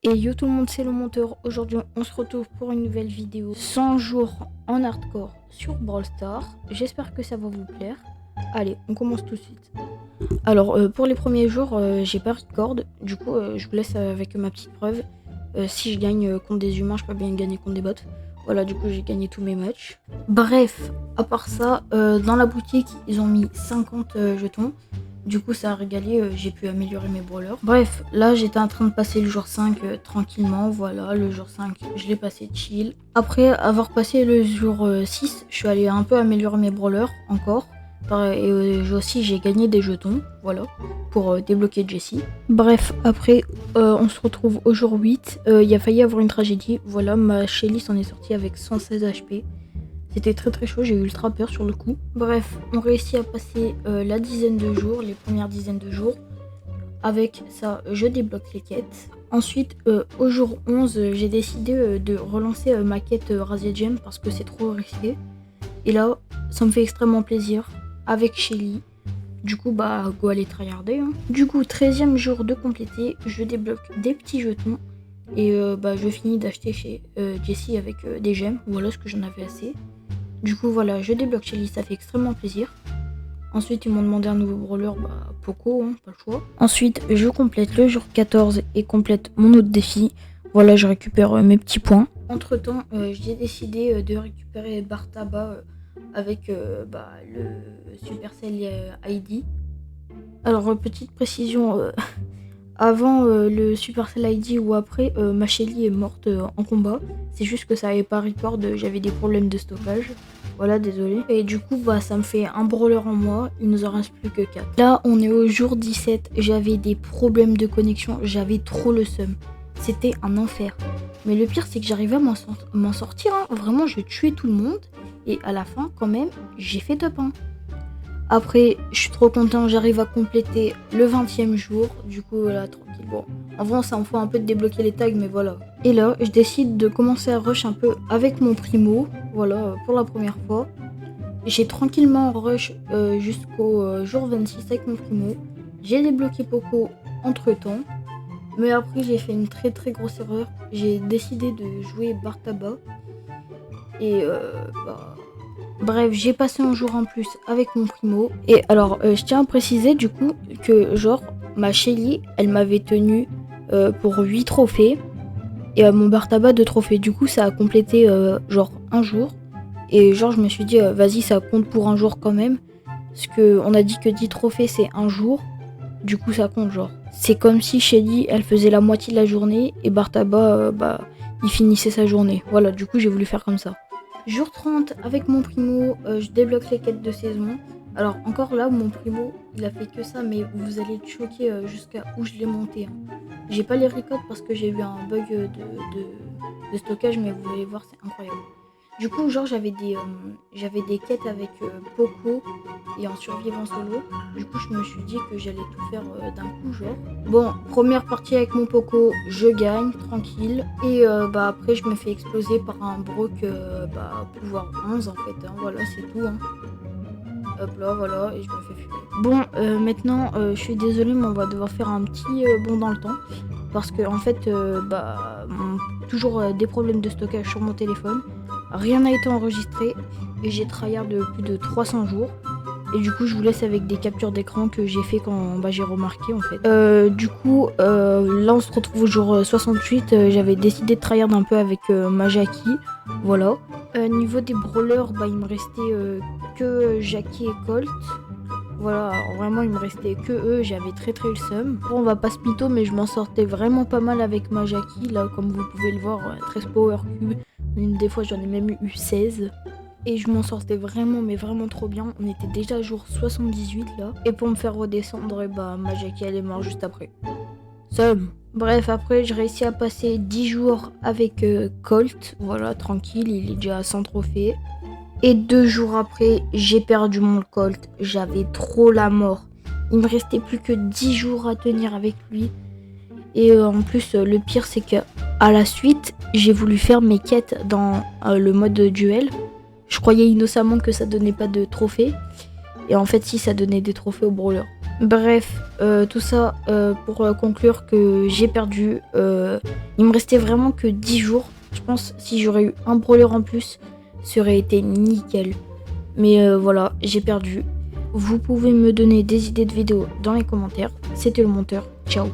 Et yo tout le monde, c'est le monteur. Aujourd'hui, on se retrouve pour une nouvelle vidéo 100 jours en hardcore sur Brawl Stars. J'espère que ça va vous plaire. Allez, on commence tout de suite. Alors, pour les premiers jours, j'ai pas record. Du coup, je vous laisse avec ma petite preuve. Si je gagne contre des humains, je peux bien gagner contre des bots. Voilà, du coup, j'ai gagné tous mes matchs. Bref, à part ça, dans la boutique, ils ont mis 50 jetons. Du coup, ça a régalé, j'ai pu améliorer mes brawlers. Bref, là, j'étais en train de passer le jour 5 tranquillement. Voilà, le jour 5, je l'ai passé chill. Après avoir passé le jour 6, je suis allé un peu améliorer mes brawlers encore. Et aussi, j'ai gagné des jetons, voilà, pour débloquer Jessie. Bref, après, on se retrouve au jour 8. Il a failli avoir une tragédie. Voilà, ma Shelly s'en est sortie avec 116 HP. C'était très très chaud, j'ai eu ultra peur sur le coup. Bref, on réussit à passer la dizaine de jours, les premières dizaines de jours. Avec ça, je débloque les quêtes. Ensuite, au jour 11, j'ai décidé de relancer ma quête Razia Gem parce que c'est trop risqué. Et là, ça me fait extrêmement plaisir avec Shelly. Du coup, bah, go aller tryharder. Hein. Du coup, 13e jour de compléter, je débloque des petits jetons. Et bah, je finis d'acheter chez Jessie avec des gemmes. Voilà ce que j'en avais assez. Du coup, voilà, je débloque Shelly, ça fait extrêmement plaisir. Ensuite, ils m'ont demandé un nouveau brawler, bah, Poco, hein, pas le choix. Ensuite, je complète le jour 14 et complète mon autre défi. Voilà, je récupère mes petits points. Entre temps, j'ai décidé de récupérer Bartaba avec bah, le Supercell ID. Alors, petite précision, avant le Supercell ID ou après, ma Shelly est morte en combat. C'est juste que ça avait pas record, j'avais des problèmes de stockage. Voilà, désolé. Et du coup, bah, ça me fait un brawler en moi. Il nous en reste plus que 4. Là, on est au jour 17. J'avais des problèmes de connexion. J'avais trop le seum. C'était un enfer. Mais le pire, c'est que j'arrivais à m'en sortir. Hein. Vraiment, je tuais tout le monde. Et à la fin, quand même, j'ai fait top 1. Après, je suis trop content, j'arrive à compléter le 20e jour. Du coup, voilà, tranquille. Bon, en vrai, ça me faut un peu de débloquer les tags, mais voilà. Et là, je décide de commencer à rush un peu avec mon primo. Voilà, pour la première fois. J'ai tranquillement rush jusqu'au jour 26 avec mon primo. J'ai débloqué Poco entre temps. Mais après, j'ai fait une très très grosse erreur. J'ai décidé de jouer Bartaba. Et bah... Bref, j'ai passé un jour en plus avec mon primo. Et alors, je tiens à préciser du coup que genre, ma Shelly, elle m'avait tenu pour 8 trophées. Et mon Bartaba 2 trophées. Du coup, ça a complété genre un jour. Et genre, je me suis dit, vas-y, ça compte pour un jour quand même. Parce qu'on a dit que 10 trophées, c'est un jour. Du coup, ça compte genre. C'est comme si Shelly, elle faisait la moitié de la journée. Et Bartaba, bah, il finissait sa journée. Voilà, du coup, j'ai voulu faire comme ça. Jour 30, avec mon primo, je débloque les quêtes de saison. Alors encore là, mon primo, il a fait que ça, mais vous allez être choqués jusqu'à où je l'ai monté. Hein. J'ai pas les records parce que j'ai eu un bug de stockage, mais vous allez voir, c'est incroyable. Du coup, genre, j'avais des quêtes avec Poco et en survivant solo. Du coup, je me suis dit que j'allais tout faire d'un coup, genre. Bon, première partie avec mon Poco, je gagne, tranquille. Et bah après, je me fais exploser par un Brock bah, pouvoir 11 en fait. Hein, voilà, c'est tout. Hein. Hop là, voilà, et je me fais fumer. Bon, maintenant, je suis désolée, mais on va devoir faire un petit bond dans le temps. Parce que en fait, bah, toujours des problèmes de stockage sur mon téléphone. Rien n'a été enregistré et j'ai tryhard de plus de 300 jours. Et du coup, je vous laisse avec des captures d'écran que j'ai fait quand bah, j'ai remarqué en fait. Du coup, là on se retrouve au jour 68. J'avais décidé de tryhard un peu avec ma Jackie. Voilà. Niveau des brawlers, bah, il me restait que Jackie et Colt. Voilà, alors vraiment il me restait que eux, j'avais très le seum. Bon, on va pas se mytho, mais je m'en sortais vraiment pas mal avec ma Jackie. Là, comme vous pouvez le voir, 13 power cube. Des fois j'en ai même eu 16. Et je m'en sortais vraiment, mais vraiment trop bien. On était déjà à jour 78 là. Et pour me faire redescendre, bah ma Jackie elle est morte juste après. Seum. Bref, après je réussis à passer 10 jours avec Colt. Voilà, tranquille, il est déjà à 100 trophées. Et 2 jours après, j'ai perdu mon Colt. J'avais trop la mort. Il me restait plus que 10 jours à tenir avec lui. Et en plus, le pire, c'est que à la suite, j'ai voulu faire mes quêtes dans le mode duel. Je croyais innocemment que ça donnait pas de trophées. Et en fait, si, ça donnait des trophées au brawler. Bref, tout ça pour conclure que j'ai perdu. Il me restait vraiment que 10 jours. Je pense si j'aurais eu un brawler en plus, ça aurait été nickel. Mais voilà, j'ai perdu. Vous pouvez me donner des idées de vidéos dans les commentaires. C'était le monteur. Ciao.